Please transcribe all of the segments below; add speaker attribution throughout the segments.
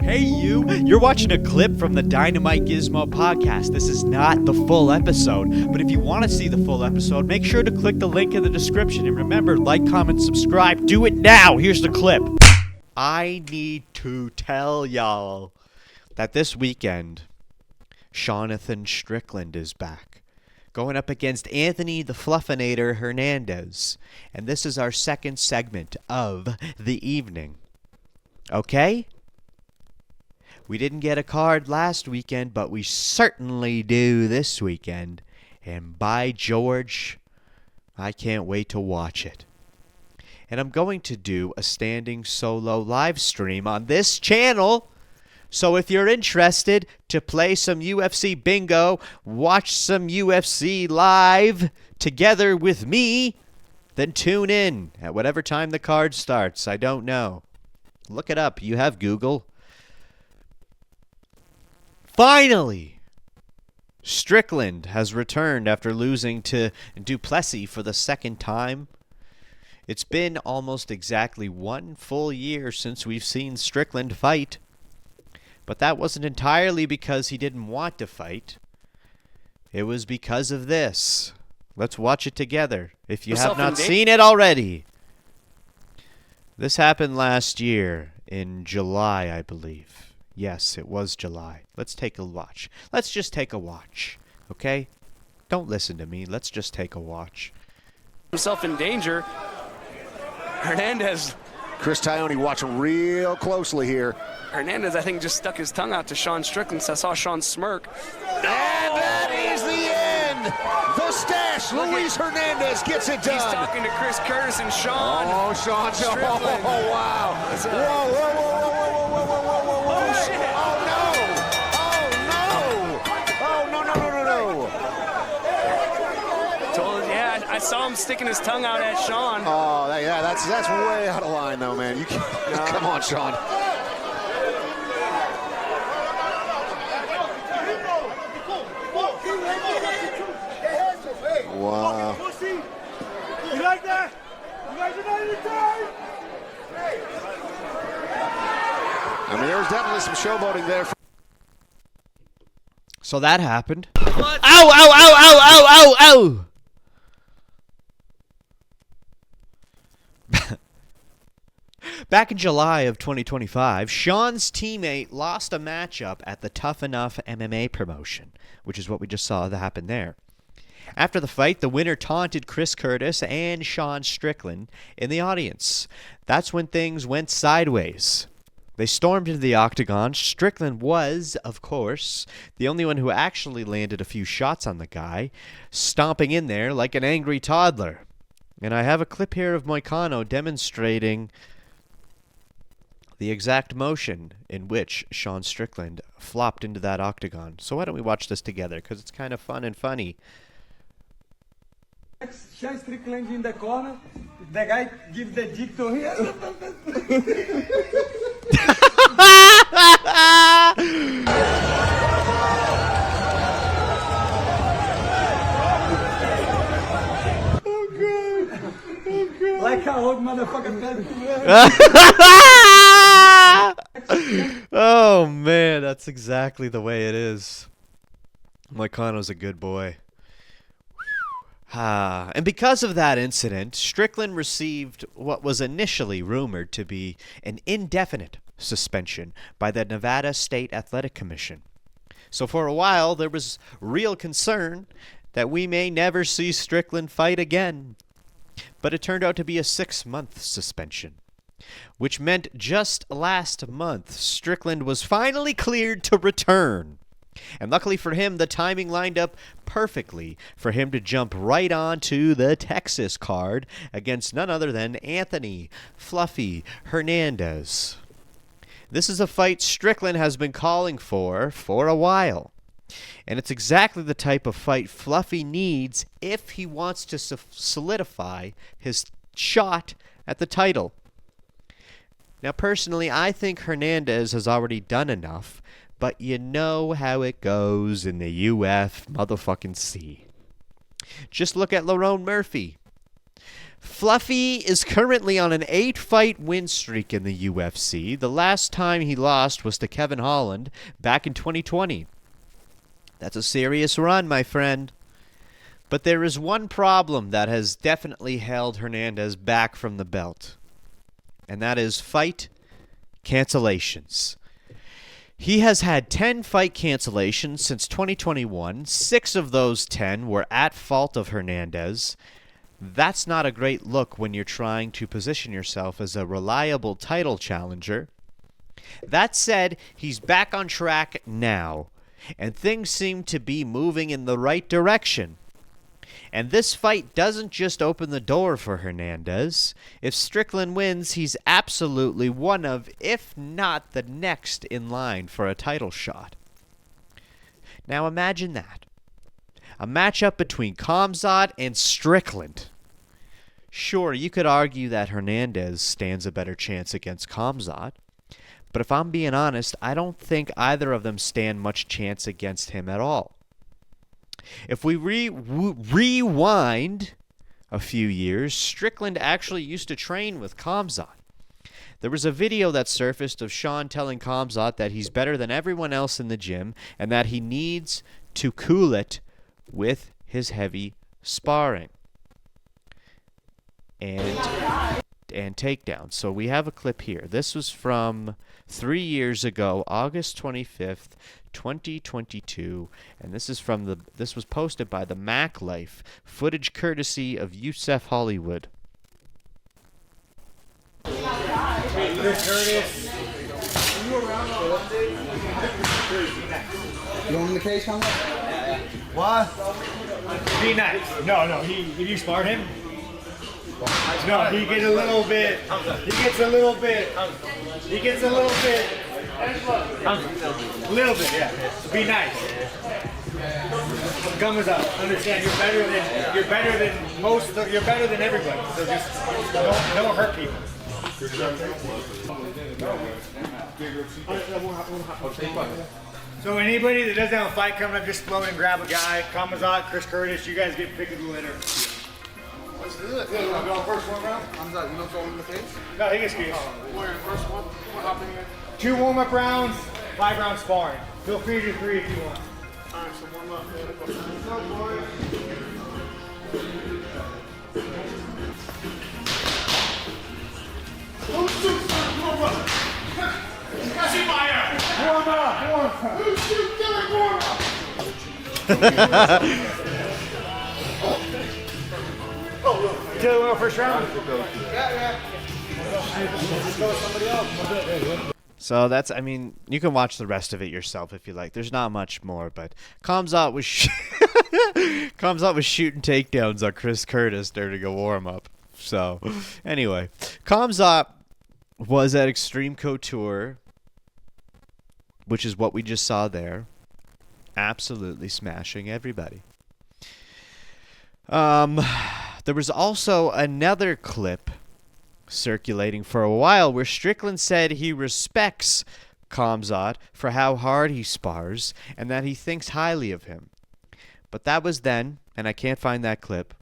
Speaker 1: Hey you! You're watching a clip from the DynamiteGizmo podcast. This is not the full episode, but if you want to see the full episode, make sure to click the link in the description. And remember, like, comment, subscribe. Do it now! Here's the clip. I need to tell y'all that this weekend, Jonathan Strickland is back, going up against Anthony the Fluffinator Hernandez. And this is our second segment of the evening. Okay? We didn't get a card last weekend, but we certainly do this weekend. And by George, I can't wait to watch it. And I'm going to do a standing solo live stream on this channel. So if you're interested to play some UFC bingo, watch some UFC live together with me, then tune in at whatever time the card starts. I don't know. Look it up. You have Google. Finally, Strickland has returned after losing to Duplessis for the second time. It's been almost exactly 1 full year since we've seen Strickland fight. But that wasn't entirely because he didn't want to fight. It was because of this. Let's watch it together, if you have not seen it already. This happened last year in July, I believe. Yes, it was July. Let's take a watch. Let's just take a watch, okay? Don't listen to me. Let's just take a watch.
Speaker 2: Himself in danger. Hernandez.
Speaker 3: Chris Tione watching real closely here.
Speaker 2: Hernandez, I think, just stuck his tongue out to Sean Strickland, so I saw Sean smirk.
Speaker 3: And that is the end. The stash. Luis Hernandez gets it done.
Speaker 2: He's talking to Chris Curtis and Sean.
Speaker 3: Oh, Sean.
Speaker 2: Strickland.
Speaker 3: Oh, wow. Whoa, whoa, whoa, whoa, whoa, whoa, whoa, whoa, whoa.
Speaker 2: Oh, shit.
Speaker 3: Oh, no. Oh, no. Oh, no.
Speaker 2: Yeah, I saw him sticking his tongue out at Sean.
Speaker 3: Oh, yeah, that's way out of line, though, man. You can't. Come on, Sean. Wow.
Speaker 4: You like that? You guys are not in time?
Speaker 3: I mean, there was definitely some showboating there.
Speaker 1: So that happened. What? Ow, ow, ow, ow, ow, ow, ow! Back in July of 2025, Sean's teammate lost a matchup at the Tough Enough MMA promotion, which is what we just saw that happen there. After the fight, the winner taunted Chris Curtis and Sean Strickland in the audience. That's when things went sideways. They stormed into the octagon. Strickland was, of course, the only one who actually landed a few shots on the guy, stomping in there like an angry toddler. And I have a clip here of Moicano demonstrating the exact motion in which Sean Strickland flopped into that octagon. So why don't we watch this together, because it's kind of fun and funny.
Speaker 4: Sean Strickland in the corner. The guy gives the dick to him. Oh God. Like how old motherfucker.
Speaker 1: Oh man, that's exactly the way it is. Moicano's a good boy. And because of that incident, Strickland received what was initially rumored to be an indefinite suspension by the Nevada State Athletic Commission. So for a while, there was real concern that we may never see Strickland fight again. But it turned out to be a 6-month suspension, which meant just last month, Strickland was finally cleared to return. And luckily for him, the timing lined up perfectly for him to jump right onto the Texas card against none other than Anthony Fluffy Hernandez. This is a fight Strickland has been calling for a while. And it's exactly the type of fight Fluffy needs if he wants to solidify his shot at the title. Now, personally, I think Hernandez has already done enough, but you know how it goes in the UF motherfucking C. Just look at Lerone Murphy. Fluffy is currently on an 8-fight win streak in the UFC. The last time he lost was to Kevin Holland back in 2020. That's a serious run, my friend. But there is one problem that has definitely held Hernandez back from the belt, and that is fight cancellations. He has had 10 fight cancellations since 2021. 6 of those 10 were at fault of Hernandez. That's not a great look when you're trying to position yourself as a reliable title challenger. That said, he's back on track now, and things seem to be moving in the right direction. And this fight doesn't just open the door for Hernandez. If Strickland wins, he's absolutely one of, if not the next in line for a title shot. Now imagine that. A matchup between Khamzat and Strickland. Sure, you could argue that Hernandez stands a better chance against Khamzat, but if I'm being honest, I don't think either of them stand much chance against him at all. If we rewind a few years, Strickland actually used to train with Khamzat. There was a video that surfaced of Sean telling Khamzat that he's better than everyone else in the gym and that he needs to cool it with his heavy sparring and takedowns. So we have a clip here. This was from 3 years ago, August 25th, 2022, and this was posted by the Mac Life. Footage courtesy of Youssef Hollywood.
Speaker 4: Curtis.
Speaker 5: You want him in the cage, Conrad?
Speaker 4: What? Be nice. No. If you sparred him? No, he gets a little bit. He gets a little bit. A little bit, yeah. Be nice. Gum is up. Understand, you're better than everybody. So just don't hurt people. So anybody that doesn't have a fight coming up, just float and grab a guy. Khamzat, Chris Curtis, you guys get picked of the litter.
Speaker 5: Let's do it. You want to go first one round? Khamzat, you know going in the face?
Speaker 4: No, he gets squeezed.
Speaker 5: First one, what happened here?
Speaker 4: 2 warm-up rounds, 5 rounds sparring. Feel free to do 3 if you want.
Speaker 5: All right, so warm up. Oh, shoot, warm up.
Speaker 4: Kill the first round?
Speaker 1: So that's, I mean, you can watch the rest of it yourself if you like. There's not much more, but Khamzat was Khamzat was shooting takedowns on Chris Curtis during a warm-up. So, anyway, Khamzat was at Extreme Couture, which is what we just saw there, absolutely smashing everybody. There was also another clip circulating for a while where Strickland said he respects Khamzat for how hard he spars and that he thinks highly of him. But that was then, and I can't find that clip.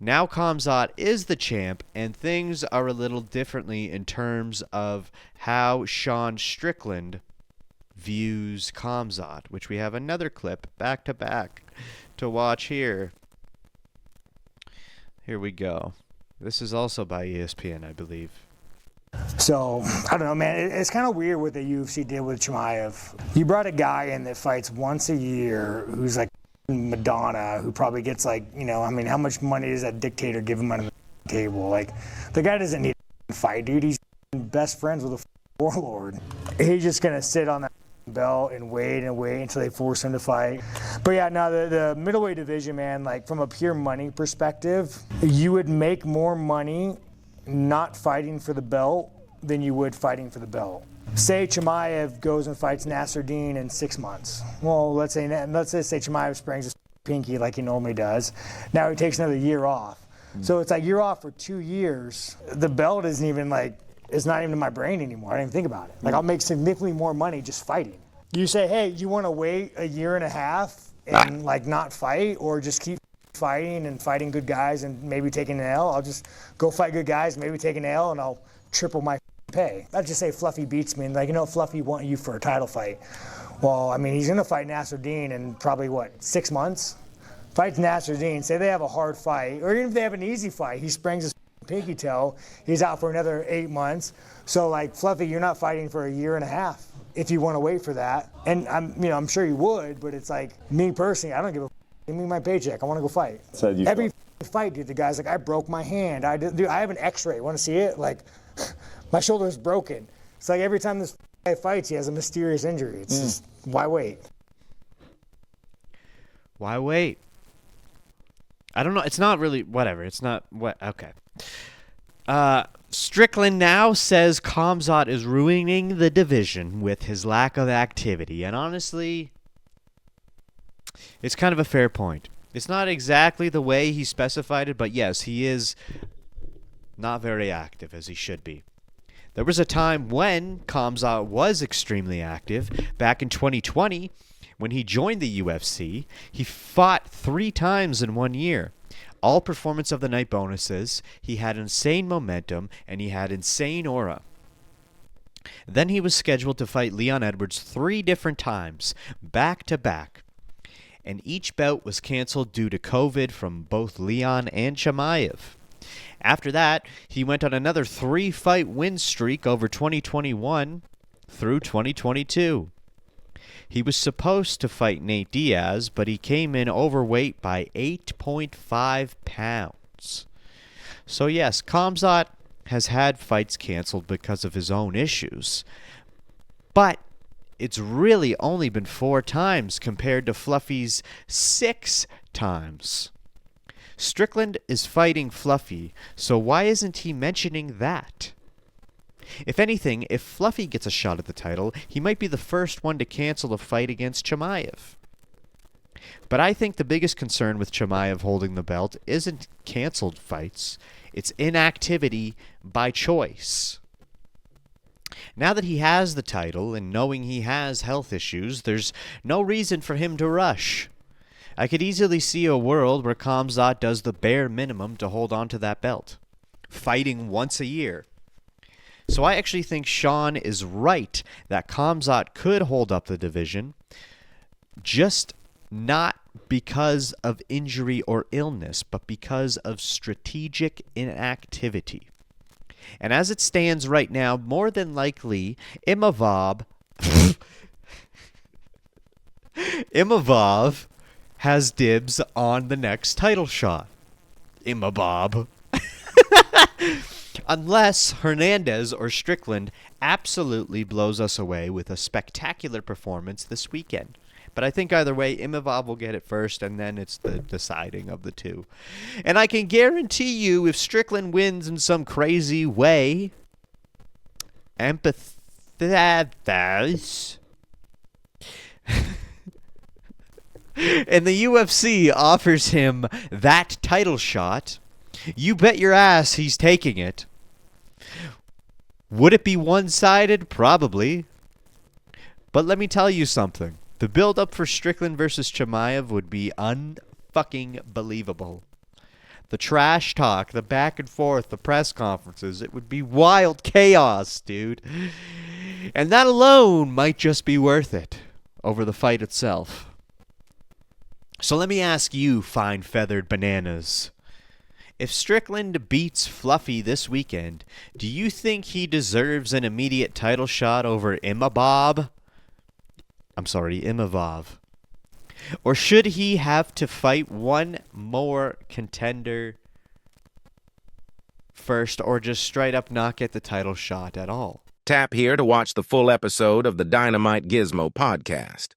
Speaker 1: Now Khamzat is the champ, and things are a little differently in terms of how Sean Strickland views Khamzat, which we have another clip back to back to watch here. Here we go. This is also by ESPN, I believe.
Speaker 6: So, I don't know, man. It's kind of weird what the UFC did with Chimaev. You brought a guy in that fights once a year who's like Madonna, who probably gets like, you know, I mean, how much money does that dictator give him on the table? Like, the guy doesn't need to fight, dude. He's best friends with a warlord. He's just going to sit on that belt and wait until they force him to fight. But yeah, now the middleweight division, man, like from a pure money perspective, you would make more money not fighting for the belt than you would fighting for the belt. Say Chimaev goes and fights Nasruddin in 6 months. Well, let's say Chimaev springs his pinky like he normally does. Now he takes another year off. So it's like you're off for 2 years. The belt isn't even like, it's not even in my brain anymore. I don't even think about it. Like, I'll make significantly more money just fighting. You say, hey, you want to wait a year and a half and like not fight, or just keep fighting and fighting good guys and maybe taking an L. I'll just go fight good guys, maybe take an L, and I'll triple my pay. I'd just say Fluffy beats me and like, Fluffy want you for a title fight. Well, I mean, he's going to fight Nasruddin in probably, 6 months? Fights Nasruddin, say they have a hard fight, or even if they have an easy fight, he springs his pinky toe, he's out for another 8 months. So, like, Fluffy, you're not fighting for a year and a half if you want to wait for that. And I'm sure you would, but it's like, me personally, I don't give a give me my paycheck. I want to go fight. Every fight, dude, the guy's like, I broke my hand. Dude, I have an x-ray. Want to see it? Like, my shoulder is broken. It's like every time this guy fights, he has a mysterious injury. It's just, why wait?
Speaker 1: Why wait? I don't know. It's not really, whatever. It's not, okay. Strickland now says Khamzat is ruining the division with his lack of activity. And honestly, it's kind of a fair point. It's not exactly the way he specified it, but yes, he is not very active as he should be. There was a time when Khamzat was extremely active. Back in 2020, when he joined the UFC, he fought 3 times in 1 year. All performance of the night bonuses. He had insane momentum, and he had insane aura. Then he was scheduled to fight Leon Edwards 3 different times, back to back. And each bout was canceled due to COVID from both Leon and Chimaev. After that, he went on another 3-fight win streak over 2021 through 2022. He was supposed to fight Nate Diaz, but he came in overweight by 8.5 pounds. So yes, Khamzat has had fights canceled because of his own issues. But it's really only been 4 times compared to Fluffy's 6 times. Strickland is fighting Fluffy, so why isn't he mentioning that? If anything, if Fluffy gets a shot at the title, he might be the first one to cancel a fight against Chimaev. But I think the biggest concern with Chimaev holding the belt isn't canceled fights, it's inactivity by choice. Now that he has the title, and knowing he has health issues, there's no reason for him to rush. I could easily see a world where Khamzat does the bare minimum to hold on to that belt, fighting once a year. So I actually think Sean is right that Khamzat could hold up the division, just not because of injury or illness, but because of strategic inactivity. And as it stands right now, more than likely, Imavov has dibs on the next title shot. Imavov. Unless Hernandez or Strickland absolutely blows us away with a spectacular performance this weekend. But I think either way, Imavov will get it first, and then it's the deciding of the two. And I can guarantee you, if Strickland wins in some crazy way, empathise, and the UFC offers him that title shot, you bet your ass he's taking it. Would it be one-sided? Probably. But let me tell you something. The build-up for Strickland versus Chimaev would be unfucking believable. The trash talk, the back and forth, the press conferences, it would be wild chaos, dude. And that alone might just be worth it over the fight itself. So let me ask you, fine feathered bananas. If Strickland beats Fluffy this weekend, do you think he deserves an immediate title shot over Imavov? Or should he have to fight one more contender first, or just straight up not get the title shot at all?
Speaker 7: Tap here to watch the full episode of the Dynamite Gizmo podcast.